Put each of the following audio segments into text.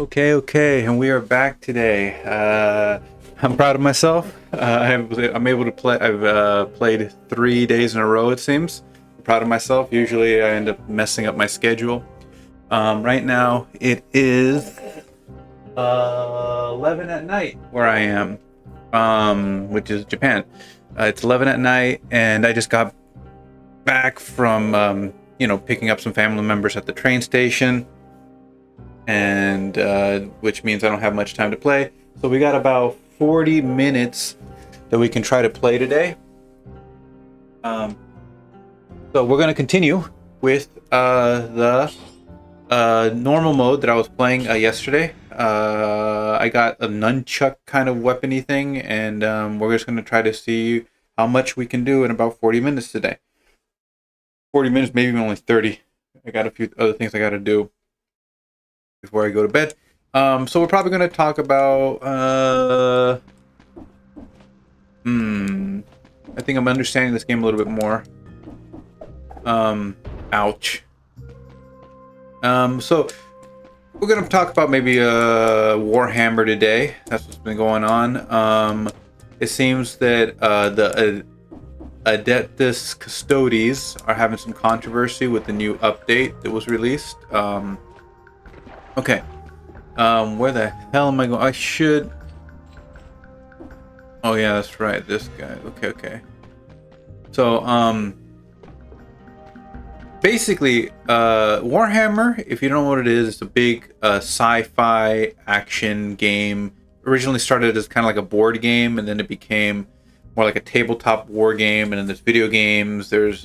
Okay, and we are back today. I'm proud of myself. I'm able to play. I've played 3 days in a row. It seems. I'm proud of myself. Usually, I end up messing up my schedule. Right now, it is 11 at night where I am, which is Japan. It's 11 at night, and I just got back from picking up some family members at the train station. And which means I don't have much time to play. So we got about 40 minutes that we can try to play today. So we're going to continue with the normal mode that I was playing yesterday. I got a nunchuck kind of weapony thing, and we're just going to try to see how much we can do in about 40 minutes today. 40 minutes, maybe even only 30. I got a few other things I got to do before I go to bed. So we're probably going to talk about I think I'm understanding this game a little bit more. Ouch. So we're going to talk about maybe Warhammer today. That's what's been going on. It seems that the Adeptus Custodes are having some controversy with the new update that was released. Okay. Where the hell am I going? I should... Oh, yeah, that's right. This guy. Okay. So, basically, Warhammer, if you don't know what it is, it's a big sci-fi action game. Originally started as kind of like a board game, and then it became more like a tabletop war game. And then there's video games. There's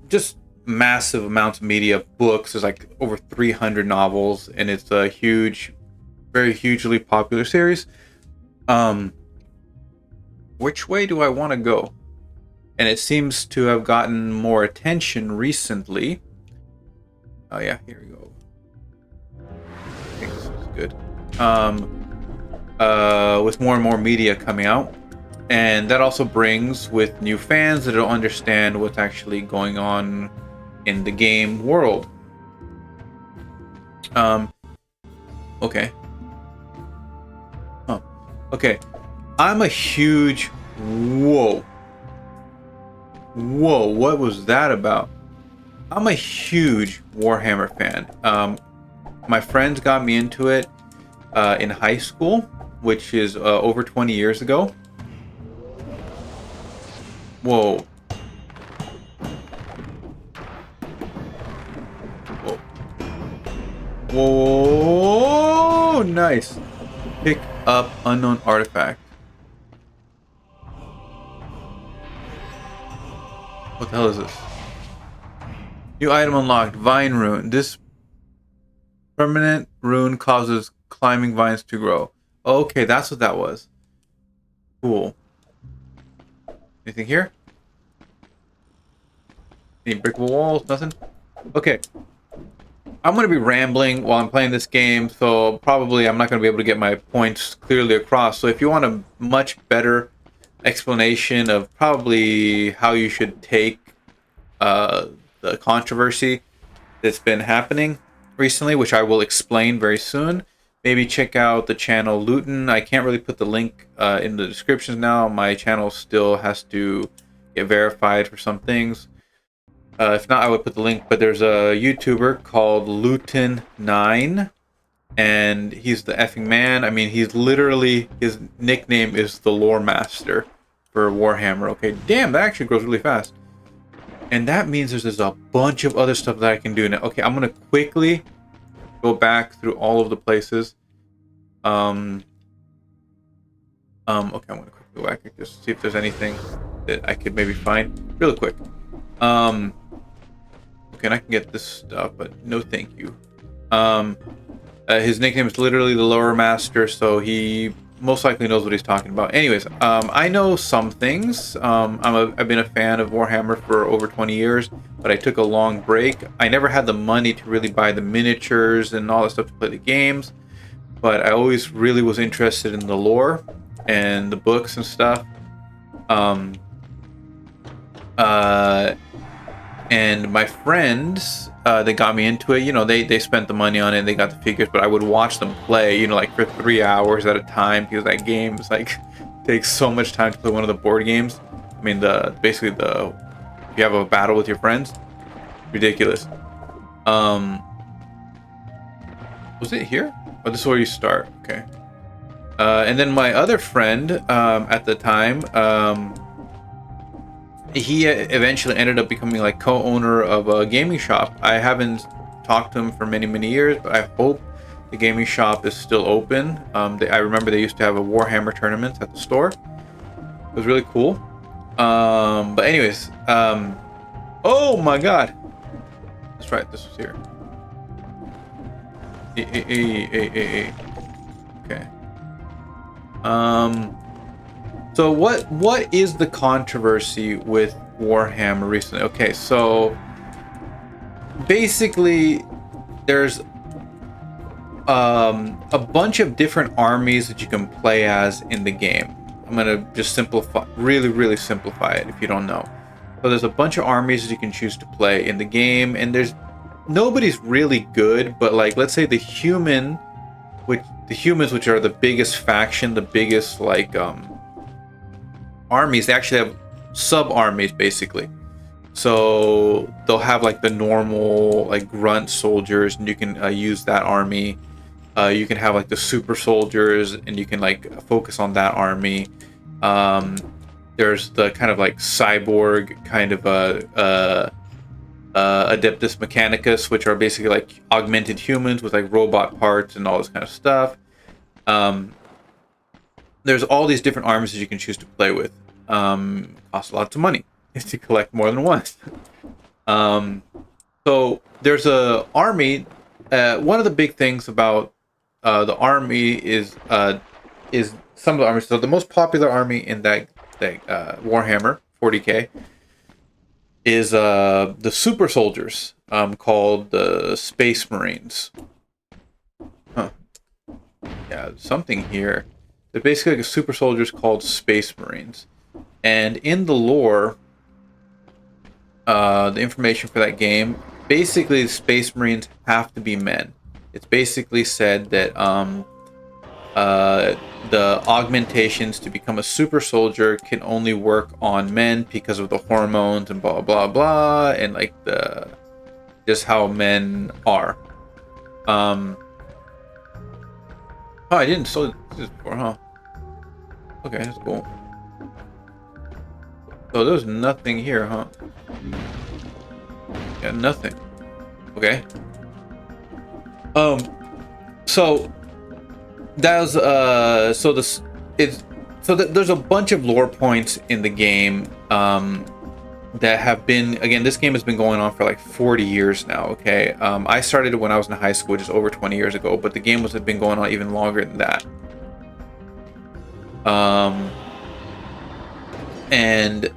just massive amounts of media, books. There's like over 300 novels, and it's a very hugely popular series. Which way do I want to go? And it seems to have gotten more attention recently. Oh yeah, here we go. I think this is good. With more and more media coming out, and that also brings with new fans that don't understand what's actually going on in the game world. Okay. Oh, okay. I'm a huge... Whoa, what was that about? I'm a huge Warhammer fan. My friends got me into it in high school, which is over 20 years ago. Whoa. Whoa, nice. Pick up unknown artifact. What the hell is this? New item unlocked, vine rune. This permanent rune causes climbing vines to grow. Okay, that's what that was. Cool. Anything here? Any brick walls? Nothing? Okay. I'm going to be rambling while I'm playing this game, so probably I'm not going to be able to get my points clearly across. So if you want a much better explanation of probably how you should take the controversy that's been happening recently, which I will explain very soon, maybe check out the channel Luton. I can't really put the link in the descriptions now. My channel still has to get verified for some things. If not, I would put the link, but there's a YouTuber called Luton9, and he's the effing man. I mean, he's literally, his nickname is the Lore Master for Warhammer. Okay, damn, that actually grows really fast. And that means there's a bunch of other stuff that I can do now. Okay, I'm going to quickly go back through all of the places. Okay, I'm going to quickly go back and just see if there's anything that I could maybe find really quick. Okay, and I can get this stuff, but no thank you. His nickname is literally the Lore Master, so he most likely knows what he's talking about. Anyways, I know some things. I've been a fan of Warhammer for over 20 years, but I took a long break. I never had the money to really buy the miniatures and all that stuff to play the games, but I always really was interested in the lore and the books and stuff. And my friends that got me into it. You know, they spent the money on it, they got the figures, but I would watch them play, you know, like for 3 hours at a time, because that game is like takes so much time to play one of the board games. I mean, the basically the if you have a battle with your friends, ridiculous. Was it here? Oh, this is where you start. Okay. And then my other friend at the time, he eventually ended up becoming like co-owner of a gaming shop. I haven't talked to him for many years, but I hope the gaming shop is still open. I remember they used to have a Warhammer tournament at the store. It was really cool. But anyways, oh my god, that's right, this was here. Okay. So what is the controversy with Warhammer recently? Okay, so basically there's a bunch of different armies that you can play as in the game. I'm gonna just simplify, really simplify it if you don't know. So there's a bunch of armies that you can choose to play in the game, and there's nobody's really good, but like let's say the humans, which are the biggest faction, the biggest like armies, they actually have sub armies basically. So they'll have like the normal like grunt soldiers, and you can use that army. You can have like the super soldiers, and you can like focus on that army. There's the kind of like cyborg kind of Adeptus Mechanicus, which are basically like augmented humans with like robot parts and all this kind of stuff. There's all these different armies that you can choose to play with. Costs lots of money to collect more than one. So there's a army. One of the big things about the army is some of the armies. So the most popular army in that Warhammer 40k is the super soldiers, called the Space Marines. Huh. Yeah, something here. They're basically like super soldiers called Space Marines. And in the lore, the information for that game, basically the Space Marines have to be men. It's basically said that the augmentations to become a super soldier can only work on men because of the hormones and blah blah blah, and like the just how men are. Oh, I didn't saw this before, huh? Okay, that's cool. So there's nothing here, huh? Yeah, nothing. Okay. So that was so this is so there's a bunch of lore points in the game that have been, again, this game has been going on for like 40 years now. Okay, I started it when I was in high school, just over 20 years ago, but the game has been going on even longer than that. And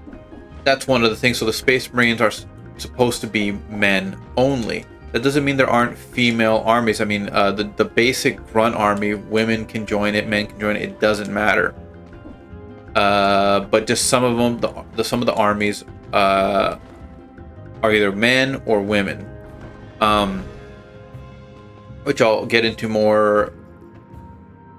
that's one of the things. So the Space Marines are supposed to be men only. That doesn't mean there aren't female armies. I mean, the basic grunt army, women can join it, men can join it. It doesn't matter. But just some of them, some of the armies are either men or women, which I'll get into more.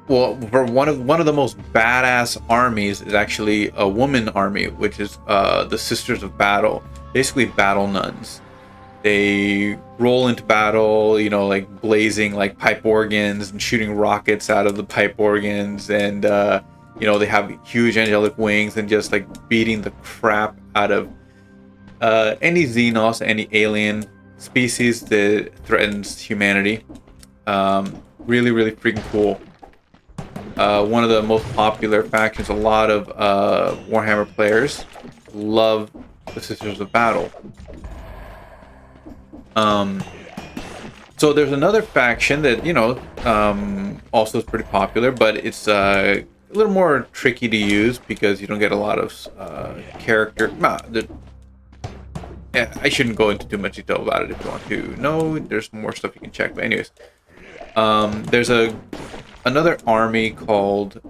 Well, for one of the most badass armies is actually a woman army, which is the Sisters of Battle, basically battle nuns. They roll into battle, you know, like blazing like pipe organs and shooting rockets out of the pipe organs, and you know, they have huge angelic wings and just like beating the crap out of any Xenos, any alien species that threatens humanity. Really freaking cool. One of the most popular factions. A lot of Warhammer players love the Sisters of Battle. So there's another faction that, you know, also is pretty popular, but it's a little more tricky to use because you don't get a lot of character. Yeah, I shouldn't go into too much detail about it. If you want to know, there's more stuff you can check. But anyways, there's another army called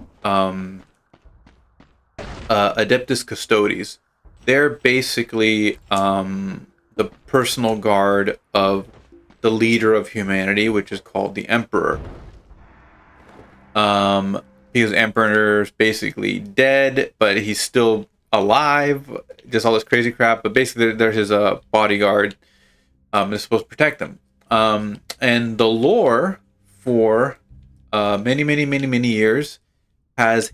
Adeptus Custodes. They're basically the personal guard of the leader of humanity, which is called the Emperor. Because Emperor's basically dead, but he's still alive. Just all this crazy crap. But basically, there's his bodyguard. Is supposed to protect them. And the lore for many years has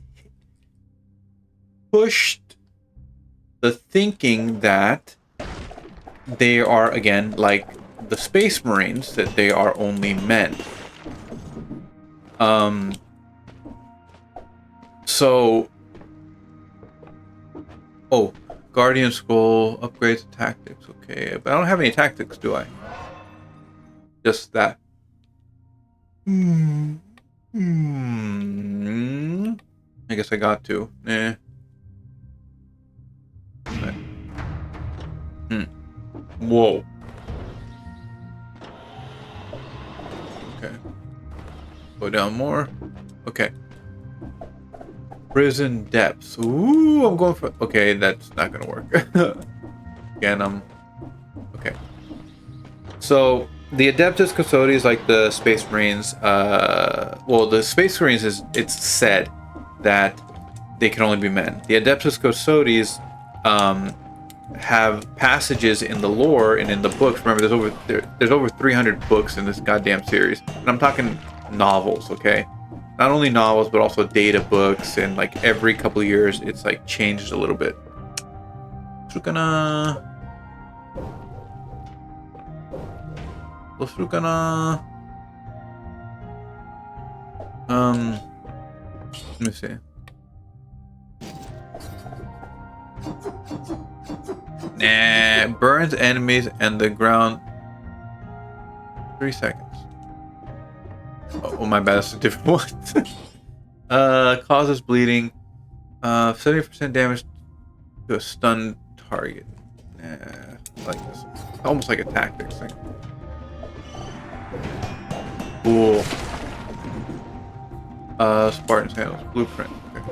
pushed the thinking that they are, again, like the Space Marines, that they are only men. So, Guardian Skull upgrades tactics. Okay, but I don't have any tactics, do I? Just that. I guess I got to. Whoa. Okay. Go down more. Okay. Prison depths. Ooh, I'm going for... Okay, that's not gonna work. Again, okay. So, the Adeptus Custodes, like the Space Marines, well, the Space Marines, it's said that they can only be men. The Adeptus Custodes have passages in the lore and in the books. Remember, there's over 300 books in this goddamn series. And I'm talking novels, okay? Not only novels, but also data books, and like every couple of years, it's like changed a little bit. So we're gonna... let me see. Nah, burns enemies and the ground 3 seconds. Oh my bad, that's a different one. Causes bleeding. 70% damage to a stunned target. Nah, I like this. Almost like a tactics thing. Cool. Spartan's handles. Blueprint. Okay.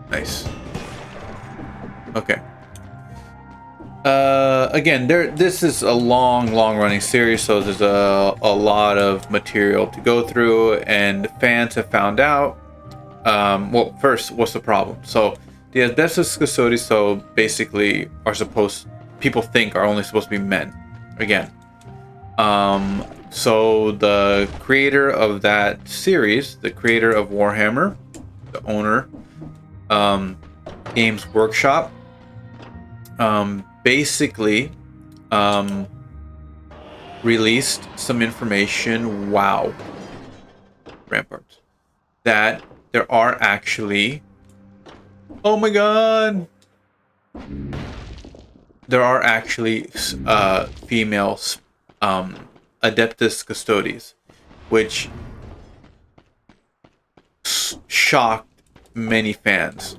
Nice. Okay. Again, this is a long running series, so there's a lot of material to go through, and fans have found out. Well, first, what's the problem? So the Adeptus Custodes, so basically, people think are only supposed to be men. Again. So the creator of that series, the creator of Warhammer, the owner, Games Workshop, basically released some information, Ramparts, that there are actually, oh my god, there are actually female Adeptus Custodes, which shocked many fans.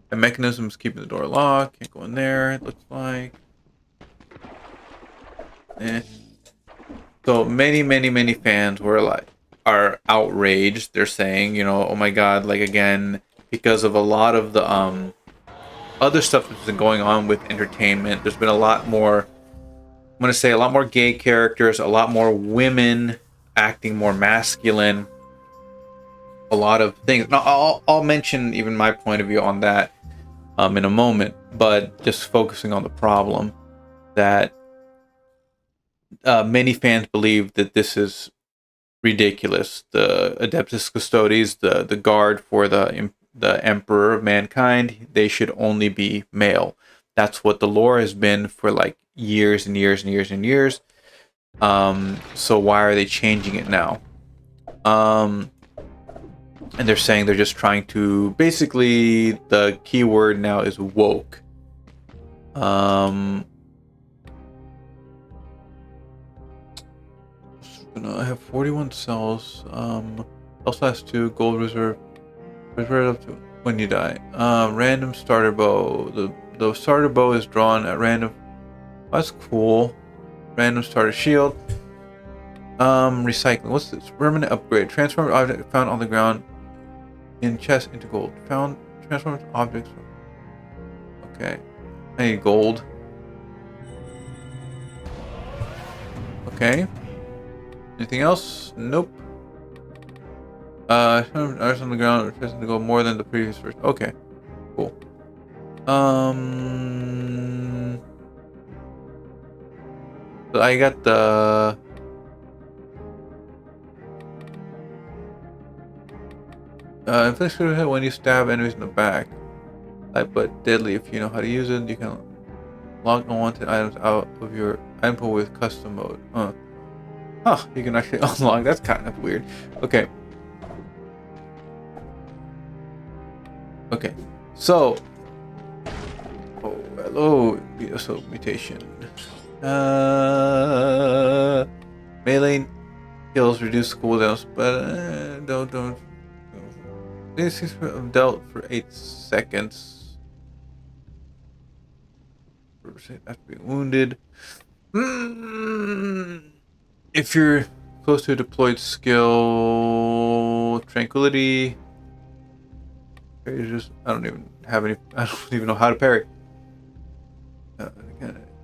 The mechanism's keeping the door locked. Can't go in there, it looks like. So many fans are outraged. They're saying, oh my god, like, again, because of a lot of the other stuff that's been going on with entertainment, there's been a lot more, I'm going to say, a lot more gay characters, a lot more women acting more masculine, a lot of things. Now, I'll mention even my point of view on that in a moment, but just focusing on the problem that many fans believe that this is ridiculous. The Adeptus Custodes, the guard for the Emperor of mankind, they should only be male. That's what the lore has been for like years and years. So why are they changing it now? And they're saying they're just trying to, basically, the key word now is woke. I have 41 cells. Also has 2 gold reserve up to when you die. Random starter bow. The starter bow is drawn at random. That's cool. Random starter shield. Recycling. What's this? Permanent upgrade. Transformed object found on the ground in chest into gold. Found transformed objects. Okay. I need gold. Okay. Anything else? Nope. Ice on the ground, refusing to go more than the previous version. Okay. Cool. So I got the inflict critical hit when you stab enemies in the back. Light but deadly if you know how to use it. You can lock unwanted items out of your item pool with custom mode. Huh, you can actually unlock. That's kind of weird. Okay. Okay. So hello, so mutation. Melee kills reduce cooldowns, but don't. This is dealt for 8 seconds. After being wounded. If you're close to a deployed skill, tranquility. Just I don't even have any. I don't even know how to parry.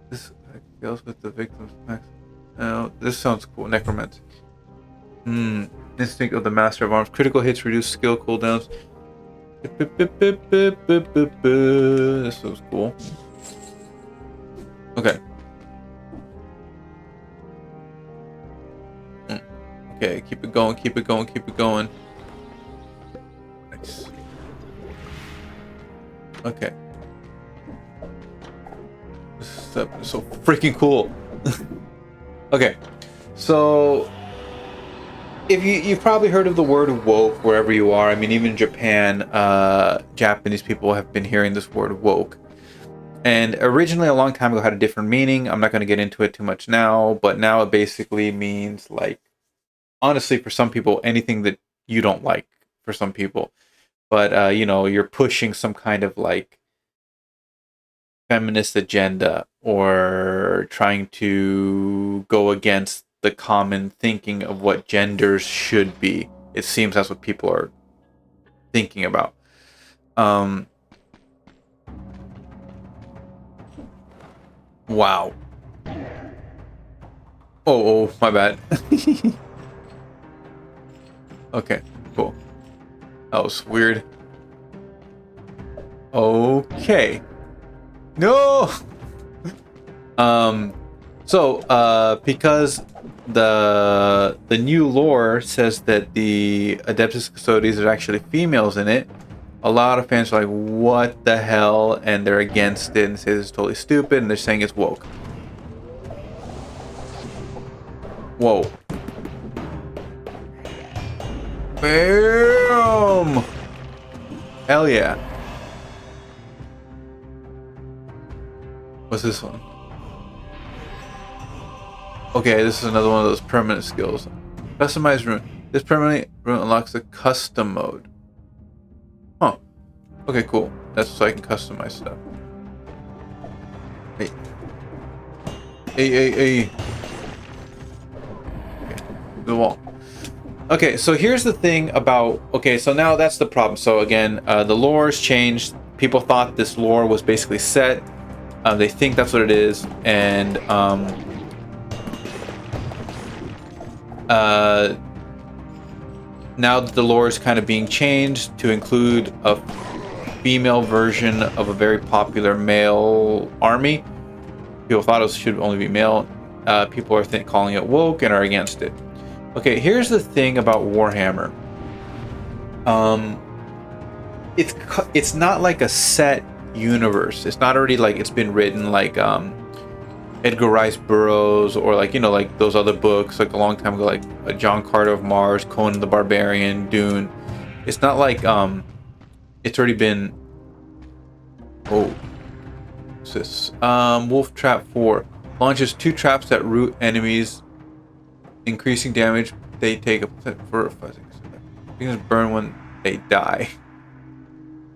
This deals with the victim's max. This sounds cool. Necromantic. Instinct of the Master of Arms. Critical hits reduce skill cooldowns. This looks cool. Okay. Okay, keep it going, keep it going, keep it going. Nice. Okay. This is so freaking cool. Okay. So if you've probably heard of the word woke wherever you are. I mean, even in Japan, Japanese people have been hearing this word woke. And originally, a long time ago, had a different meaning. I'm not going to get into it too much now, but now it basically means, like, honestly, for some people, anything that you don't like for some people. But, you know, you're pushing some kind of, like, feminist agenda or trying to go against the common thinking of what genders should be. It seems that's what people are thinking about. Wow. Oh, my bad. Okay, cool. That was weird. Okay. No! Because the new lore says that the Adeptus Custodes are actually females in it, a lot of fans are like, what the hell? And they're against it and say this is totally stupid, and they're saying it's woke. Whoa. Bam! Hell yeah. What's this one? Okay, this is another one of those permanent skills. Customized rune. This permanent rune unlocks the custom mode. Huh. Okay, cool. That's so I can customize stuff. Hey. Hey. Okay. The wall. Okay, so here's the thing about... Okay, so now that's the problem. So again, the lore's changed. People thought this lore was basically set. They think that's what it is. And... now that the lore is kind of being changed to include a female version of a very popular male army. People thought it should only be male. People are calling it woke and are against it. Okay, here's the thing about Warhammer. It's not like a set universe. It's not already like it's been written like Edgar Rice Burroughs or like, you know, like those other books like a long time ago, like John Carter of Mars, Conan the Barbarian, Dune. It's not like it's already been... Oh, what's this? Wolf Trap 4 launches 2 traps that root enemies, increasing damage they take for 5 seconds. You can just burn when they die.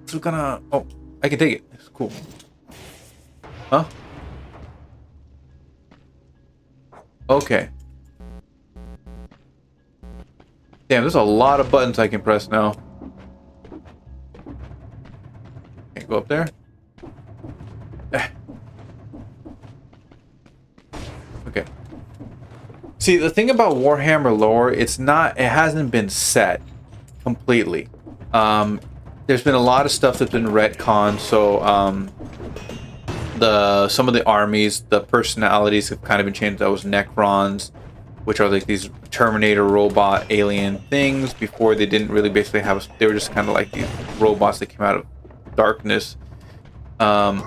So gonna... Oh, I can take it. It's cool. Huh? Okay. Damn, there's a lot of buttons I can press now. Can't go up there. Okay. See, the thing about Warhammer lore, it hasn't been set completely. There's been a lot of stuff that's been retconned, so some of the armies, the personalities have kind of been changed. That was Necrons, which are like these Terminator robot alien things. Before they didn't really basically have they were just kind of like these robots that came out of darkness. Wow.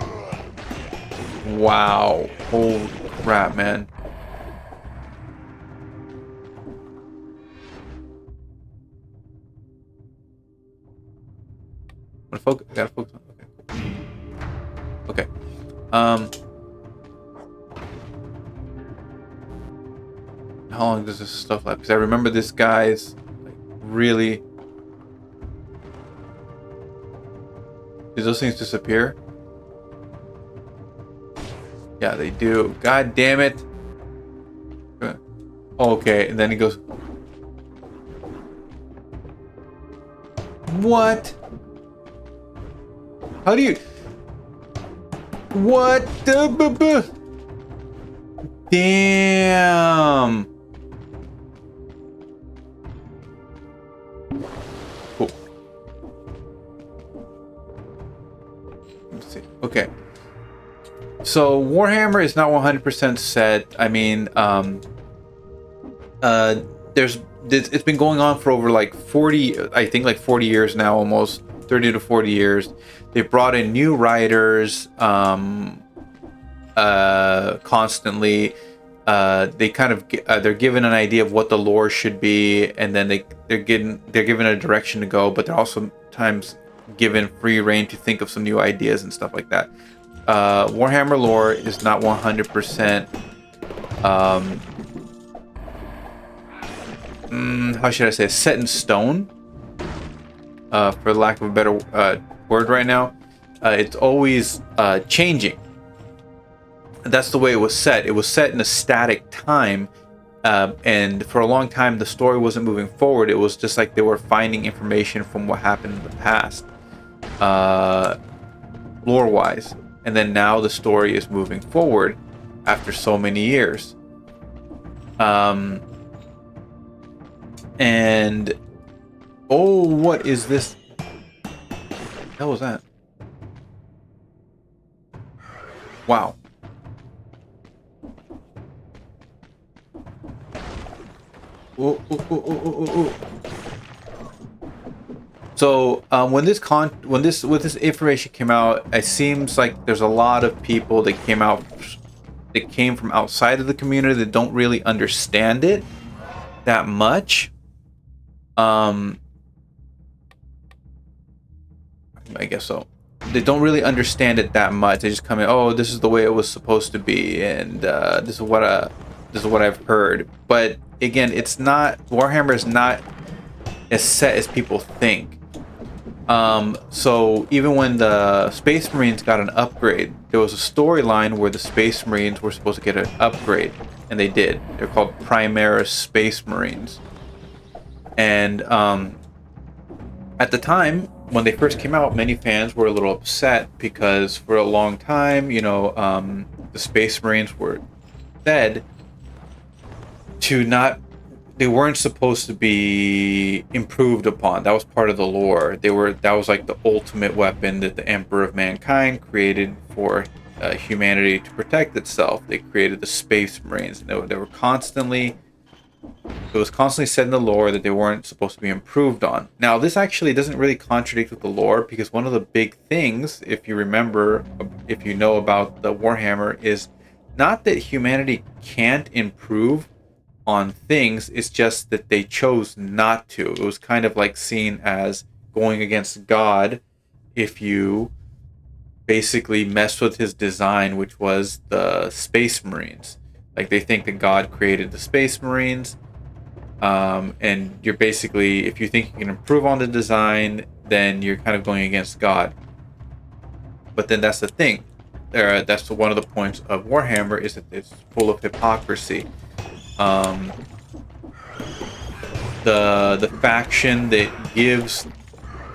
Holy crap, man. Gotta focus on. Okay. Okay. How long does this stuff last? Because I remember this guy's like really. Do those things disappear? Yeah, they do. God damn it. Okay, and then he goes. What? How do you? What the? Damn. Cool. Let's see. Okay. So Warhammer is not 100% set. I mean, it's been going on for over like 40, I think like 40 years now, almost 30 to 40 years. They brought in new writers constantly. They kind of they're given an idea of what the lore should be, and then they're given a direction to go, but they're also sometimes given free reign to think of some new ideas and stuff like that. Warhammer lore is not 100%. How should I say? Set in stone. For lack of a better word right now, it's always changing. That's the way it was set. It was set in a static time, and for a long time the story wasn't moving forward. It was just like they were finding information from what happened in the past, lore-wise. And then now the story is moving forward after so many years. And oh, what is this? What the hell was that? Wow. Ooh, ooh, ooh, ooh, ooh, ooh. So when this information came out, it seems like there's a lot of people that came from outside of the community that don't really understand it that much. I guess so. They don't really understand it that much. They just come in, oh, this is the way it was supposed to be, and this is what I've heard. But again, it's not. Warhammer is not as set as people think. So even when the Space Marines got an upgrade, there was a storyline where the Space Marines were supposed to get an upgrade, and they did. They're called Primaris Space Marines. And at the time, when they first came out, many fans were a little upset because for a long time, the Space Marines were said to not. They weren't supposed to be improved upon. That was part of the lore. That was like the ultimate weapon that the Emperor of Mankind created for humanity to protect itself. They created the Space Marines. They were constantly. It was constantly said in the lore that they weren't supposed to be improved on. Now, this actually doesn't really contradict with the lore, because one of the big things, if you know about the Warhammer, is not that humanity can't improve on things, it's just that they chose not to. It was kind of like seen as going against God if you basically messed with his design, which was the Space Marines. Like, they think that God created the Space Marines, and you're basically, if you think you can improve on the design, then you're kind of going against God. But then that's the thing. That's one of the points of Warhammer, is that it's full of hypocrisy. The faction that gives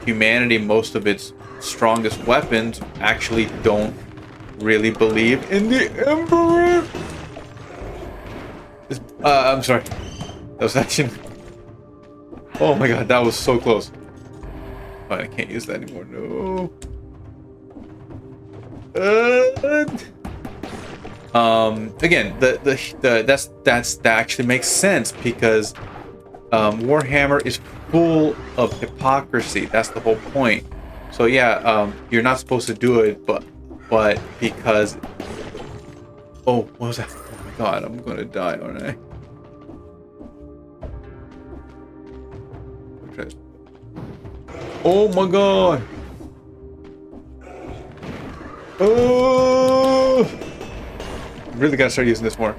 humanity most of its strongest weapons actually don't really believe in the Emperor. I'm sorry. That was actually... Oh my god, that was so close. Oh, I can't use that anymore. No. Again, that actually makes sense because Warhammer is full of hypocrisy. That's the whole point. So yeah, you're not supposed to do it, but because... Oh, what was that? Oh my god, I'm gonna die, aren't I? Okay. Oh my god! Oh! Really gotta start using this more.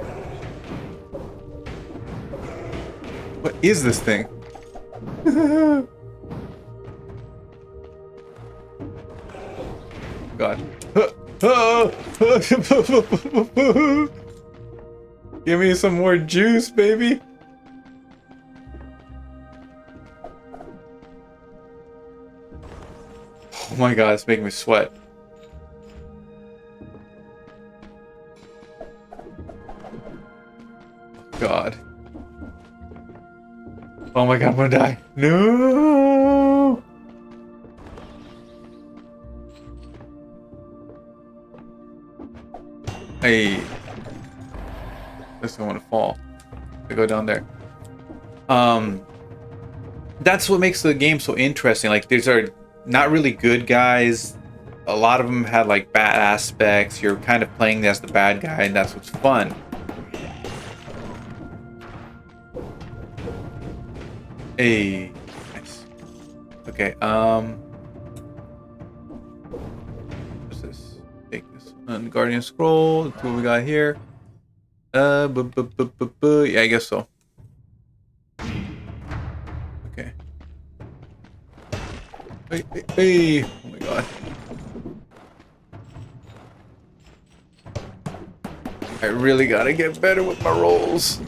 What is this thing? God. Give me some more juice, baby. Oh my god, it's making me sweat. God. Oh my god, I'm gonna die. No! Hey. Just don't want to fall. I go down there. That's what makes the game so interesting. Like, these are not really good guys. A lot of them have like bad aspects. You're kind of playing as the bad guy, and that's what's fun. Hey, nice. Okay, what's this? Take this Guardian Scroll. That's what we got here. Yeah, I guess so. Okay. Hey. Oh my god. I really gotta get better with my rolls.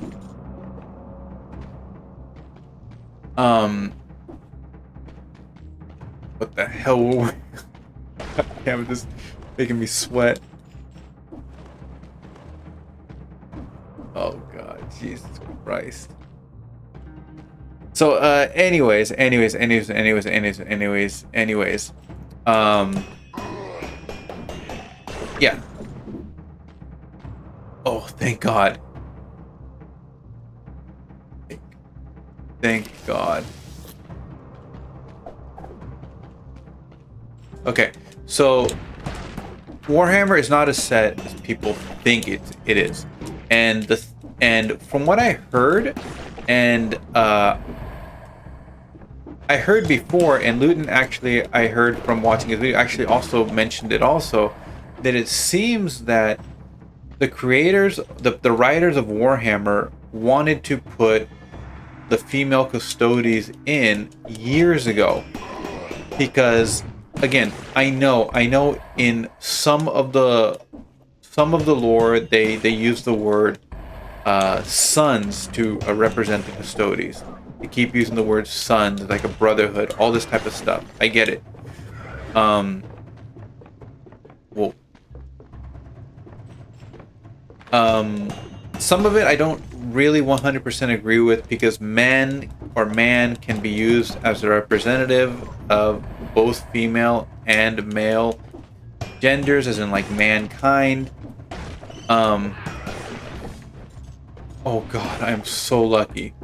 What the hell were we... Damn it, this is making me sweat. Oh god, Jesus Christ. So, anyways. Yeah. Oh, thank God. Thank God. Okay, so Warhammer is not as set as people think it is, and from what I heard, and I heard before, and Luton actually, I heard from watching his video, actually also mentioned it also, that it seems that the creators, the writers of Warhammer wanted to put the female Custodes in years ago, because again, I know in some of the lore they use the word sons to represent the Custodes. They keep using the word sons, like a brotherhood, all this type of stuff. I get it. Well, some of it I don't really 100% agree with, because man can be used as a representative of both female and male genders, as in like mankind. Oh god, I am so lucky.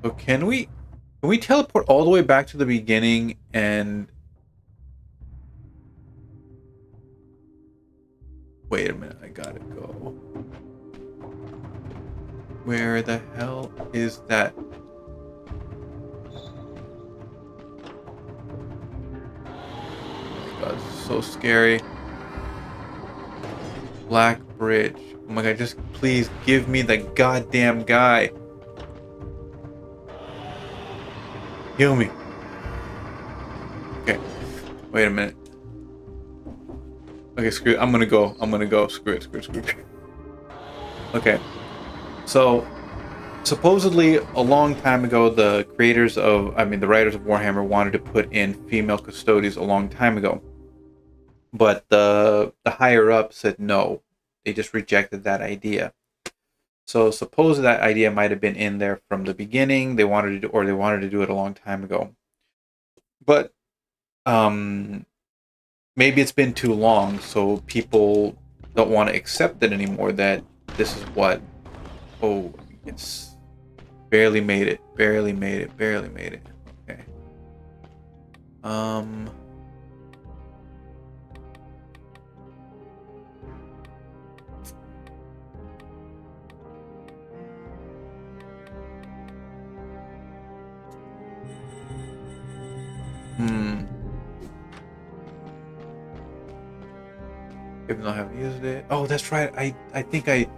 So can we teleport all the way back to the beginning and... Wait a minute, I gotta go. Where the hell is that? Oh my god, this is so scary. Black Bridge. Oh my god, just please give me the goddamn guy. Heal me. Okay, wait a minute. Okay, screw it. I'm gonna go. Screw it. Okay. So, supposedly, a long time ago, the writers of Warhammer wanted to put in female Custodes a long time ago. But the higher up said no. They just rejected that idea. So suppose that idea might have been in there from the beginning. They wanted to, or they wanted to do it a long time ago. But um, maybe it's been too long, so people don't want to accept it anymore. That this is what. Oh, it's barely made it. Barely made it. Barely made it. Okay. Um. Hmm. Even though I haven't used it. Oh, that's right. I think I.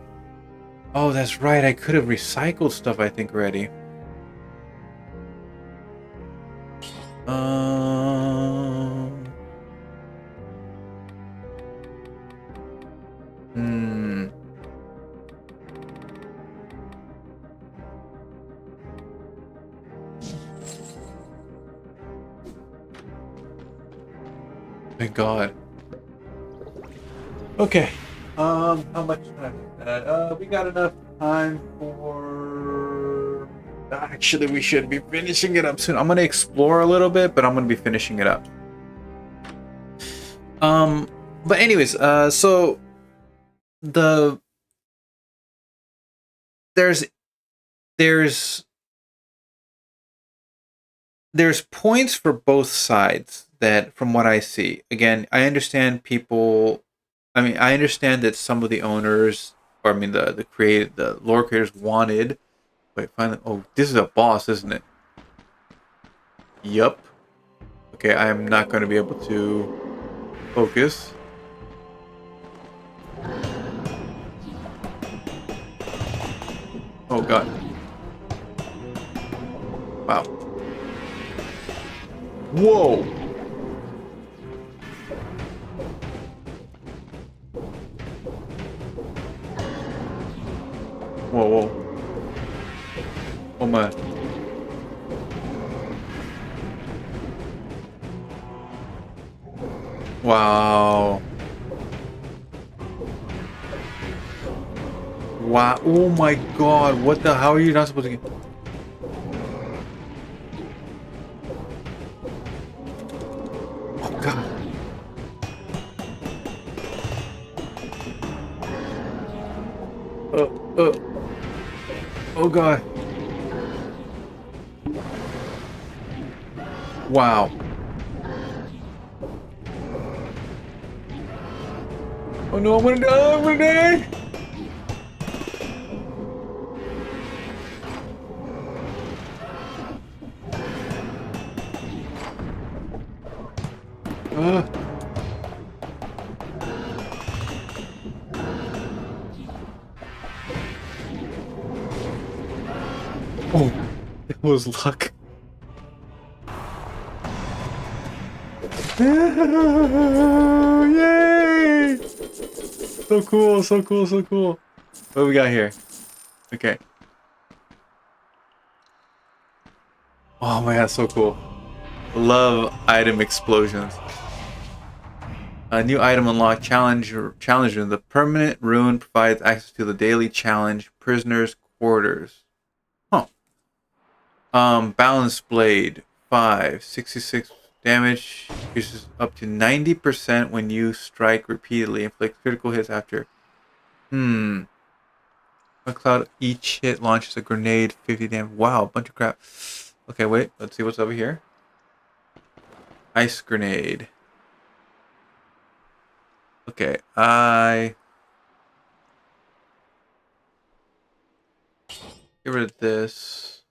Oh, that's right. I could have recycled stuff. I think already. Um. Hmm. Thank God. Okay. How much time is that? We got enough time for. Actually, we should be finishing it up soon. I'm gonna explore a little bit, but I'm gonna be finishing it up. Um, but anyways, so the there's there's there's points for both sides that from what I see. Again, I understand people. I mean, I understand that some of the owners, or I mean, the lore creators wanted. Wait, finally. Oh, this is a boss, isn't it? Yup. Okay, I am not going to be able to focus. Oh God. Wow. Whoa. Whoa, whoa. Oh my. Wow. Wow. Oh my God. What the? How are you not supposed to get? Oh God. Uh, uh. Oh God. Wow. Oh no, I'm gonna die. I'm gonna die. Uh. Oh, that was luck. Yay! So cool, so cool, so cool. What do we got here? Okay. Oh my God, so cool. Love item explosions. A new item unlocked challenger. The permanent rune provides access to the daily challenge prisoners' quarters. Huh. Balance blade 566 damage increases up to 90% when you strike repeatedly. Inflict critical hits after. Hmm. A cloud each hit launches a grenade 50 damage. Wow, a bunch of crap. Okay, wait. Let's see what's over here. Ice grenade. Okay, get rid of this.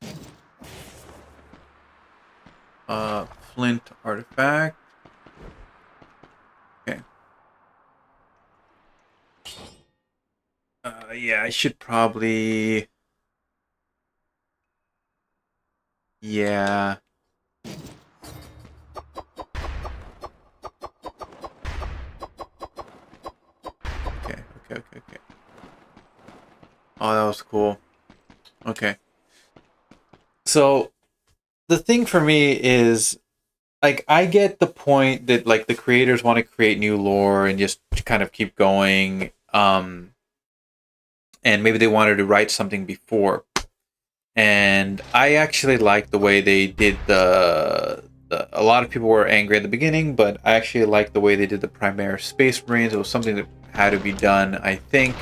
Flint artifact. Okay. Yeah, I should probably. Yeah. Okay, okay, okay, okay. Oh, that was cool. Okay. So, the thing for me is like I get the point that like the creators want to create new lore and just kind of keep going. And maybe they wanted to write something before. And I actually like the way they did a lot of people were angry at the beginning, but I actually like the way they did the Primaris Space Marines. It was something that had to be done, I think.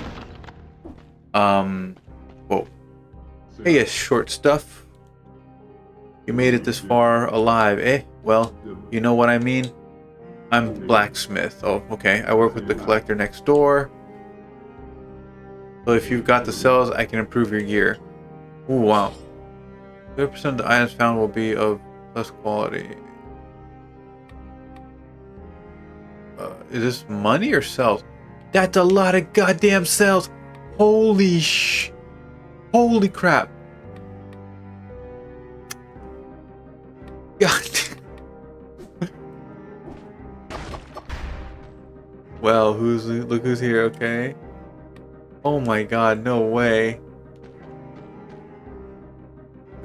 Whoa. Hey, yes, short stuff. You made it this far alive, eh? Well, you know what I mean? I'm blacksmith. Oh, okay. I work with the collector next door. So if you've got the cells, I can improve your gear. Ooh, wow. 30% of the items found will be of less quality. Is this money or cells? That's a lot of goddamn cells. Holy crap. God. Well, look who's here, okay? Oh my god, no way.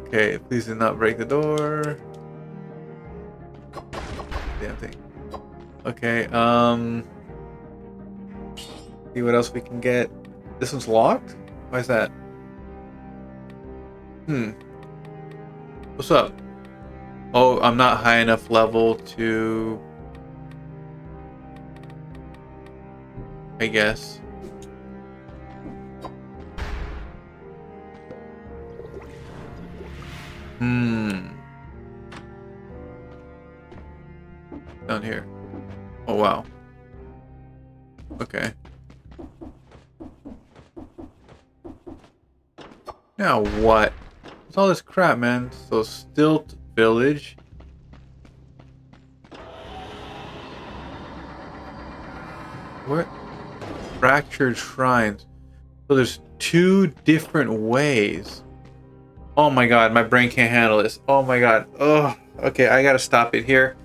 Okay, please do not break the door. Damn thing. Okay, see what else we can get. This one's locked? Why is that? What's up? Oh, I'm not high enough level to... I guess. Down here. Oh, wow. Okay. Now what? What's all this crap, man? So, Stilt Village. What? Fractured Shrines. So there's two different ways. Oh my god, my brain can't handle this. Oh my god. Oh, okay, I gotta stop it here.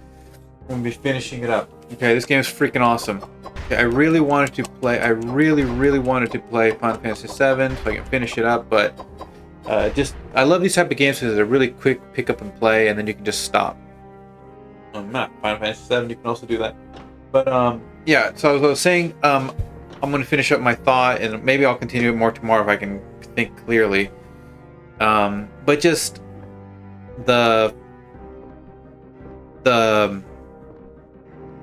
I'm gonna be finishing it up. Okay, this game is freaking awesome. Okay, I really wanted to play Final Fantasy VII so I can finish it up, but I love these type of games because they're really quick pick up and play, and then you can just stop. Not Final Fantasy VII, you can also do that. But yeah, so as I was saying, I'm gonna finish up my thought, and maybe I'll continue it more tomorrow if I can think clearly. But just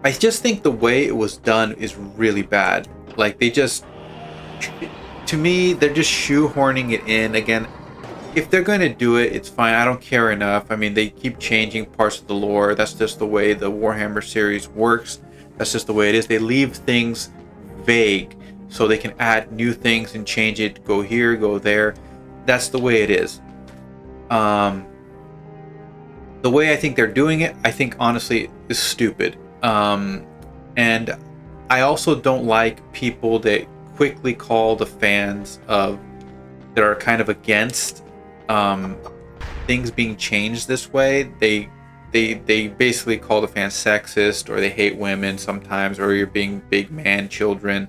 I just think the way it was done is really bad. Like to me, they're just shoehorning it in again. If they're going to do it, it's fine. I don't care enough. I mean, they keep changing parts of the lore. That's just the way the Warhammer series works. That's just the way it is. They leave things vague so they can add new things and change it. Go here, go there. That's the way it is. The way I think they're doing it, I think honestly is stupid. And I also don't like people that quickly call the fans of that are kind of against things being changed this way. They basically call the fans sexist, or they hate women sometimes, or you're being big man children.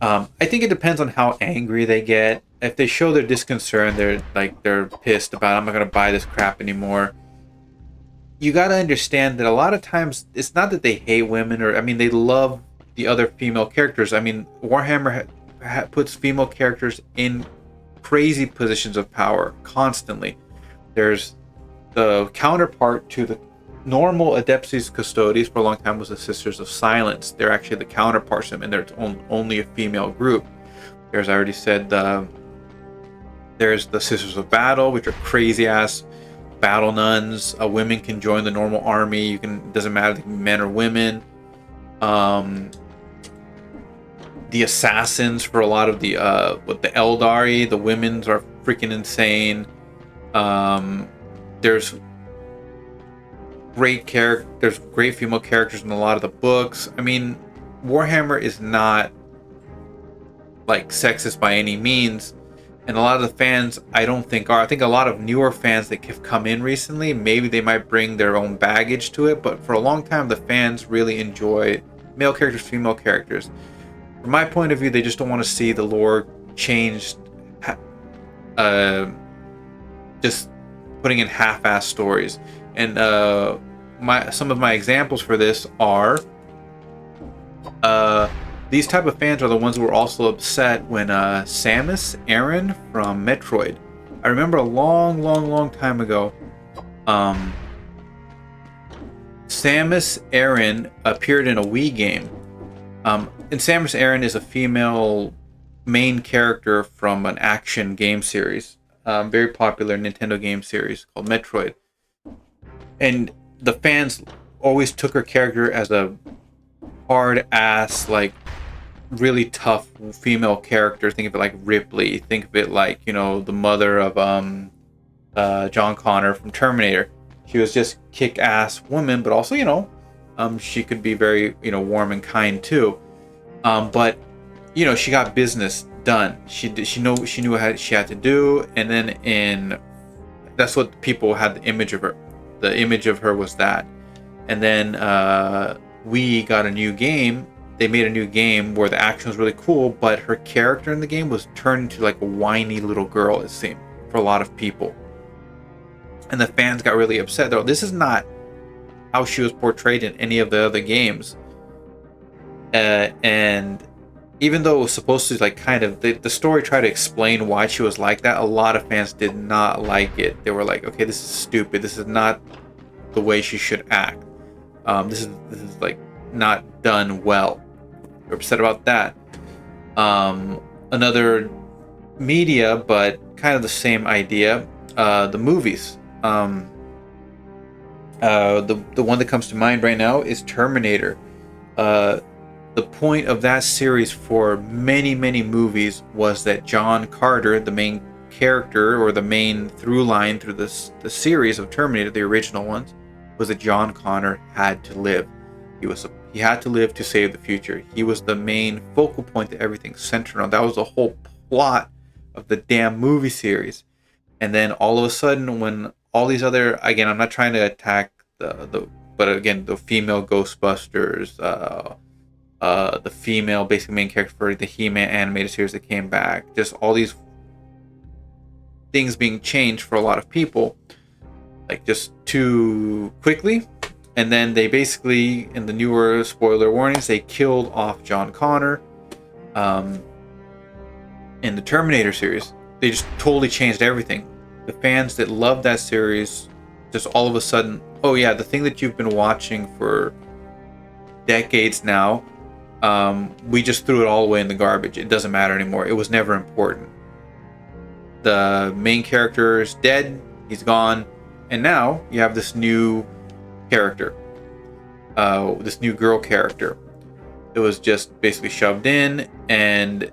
I think it depends on how angry they get. If they show their disconcern, they're pissed about, I'm not gonna buy this crap anymore. You gotta understand that a lot of times it's not that they hate women, or I mean they love the other female characters. I mean Warhammer puts female characters in crazy positions of power constantly. There's the counterpart to the normal Adeptus Custodes for a long time was the Sisters of Silence. They're actually the counterparts to them, and there's only a female group. There's, I already said, there's the Sisters of Battle, which are crazy ass battle nuns. Women can join the normal army. It doesn't matter if men or women. The assassins for a lot of the Eldari, the women's are freaking insane. There's great female characters in a lot of the books. I mean, Warhammer is not like sexist by any means, and a lot of the fans I don't think are. I think a lot of newer fans that have come in recently, maybe they might bring their own baggage to it, but for a long time the fans really enjoy male characters, female characters. From my point of view, they just don't want to see the lore changed, just putting in half-ass stories. And some of my examples for this are these type of fans are the ones who were also upset when Samus Aran from Metroid. I remember a long time ago, Samus Aran appeared in a Wii game. And Samus Aran is a female main character from an action game series, very popular Nintendo game series called Metroid. And the fans always took her character as a hard ass, like really tough female character. Think of it like Ripley. Think of it like, you know, the mother of John Connor from Terminator. She was just kick-ass woman, but also, you know, she could be very, you know, warm and kind too. But you know, she got business done. She knew what she had to do, and then that's what people had the image of her. The image of her was that. And then we got a new game. They made a new game where the action was really cool, but her character in the game was turned into like a whiny little girl, it seemed, for a lot of people. And the fans got really upset, though. This is not how she was portrayed in any of the other games. And even though it was supposed to, like, kind of, the story tried to explain why she was like that, a lot of fans did not like it. They were like, okay, this is stupid. This is not the way she should act. This is like not done well. They're upset about that. Another media, but kind of the same idea, the movies. The one that comes to mind right now is Terminator. The point of that series for many movies was that John Carter, the main character or the main through line through the series of Terminator, the original ones, was that John Connor had to live. He had to live to save the future. He was the main focal point that everything centered on. That was the whole plot of the damn movie series. And then all of a sudden, when all these other, again, I'm not trying to attack but again, the female Ghostbusters, the female basic main character for the He-Man animated series that came back, just all these things being changed for a lot of people, like just too quickly. And then they basically, in the newer spoiler warnings, they killed off John Connor in the Terminator series. They just totally changed everything. The fans that loved that series just all of a sudden, oh yeah, the thing that you've been watching for decades now, we just threw it all away in the garbage. It doesn't matter anymore. It was never important. The main character is dead. He's gone. And now you have this new character, this new girl character. It was just basically shoved in, and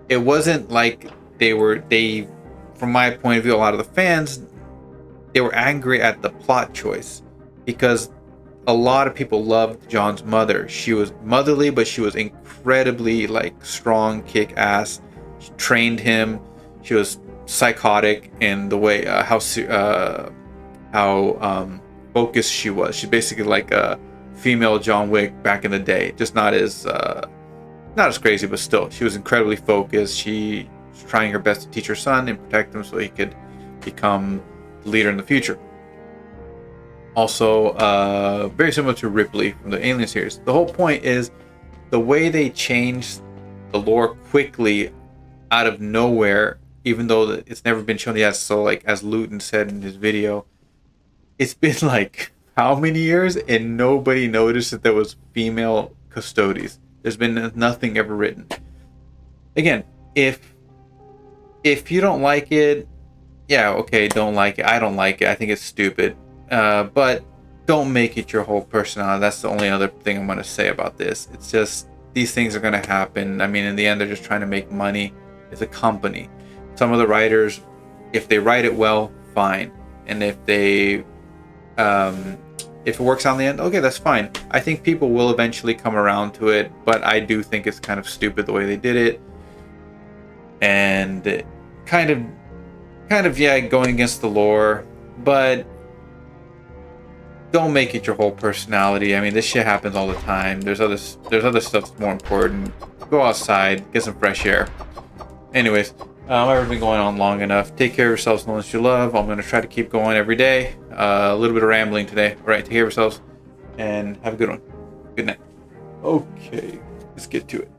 it wasn't like they from my point of view, a lot of the fans, they were angry at the plot choice, because a lot of people loved John's mother. She was motherly, but she was incredibly like strong, kick-ass. She trained him. She was psychotic in the way how focused she was. She's basically like a female John Wick back in the day, just not as crazy, but still, she was incredibly focused. She was trying her best to teach her son and protect him so he could become the leader in the future. Also, very similar to Ripley from the Alien series. The whole point is the way they changed the lore quickly out of nowhere, even though it's never been shown yet. So, like, as Luton said in his video, it's been like how many years and nobody noticed that there was female Custodes. There's been nothing ever written. Again, if you don't like it, yeah, okay, don't like it. I don't like it. I think it's stupid. But don't make it your whole personality. That's the only other thing I'm going to say about this. It's just, these things are going to happen. I mean, in the end, they're just trying to make money. It's a company. Some of the writers, if they write it well, fine. And if it works out in the end, okay, that's fine. I think people will eventually come around to it, but I do think it's kind of stupid the way they did it. And kind of, yeah, going against the lore, but don't make it your whole personality. I mean, this shit happens all the time. There's other stuff that's more important. Go outside, get some fresh air. Anyways, I've already been going on long enough. Take care of yourselves and the ones you love. I'm going to try to keep going every day. A little bit of rambling today. All right, take care of yourselves and have a good one. Good night. Okay, let's get to it.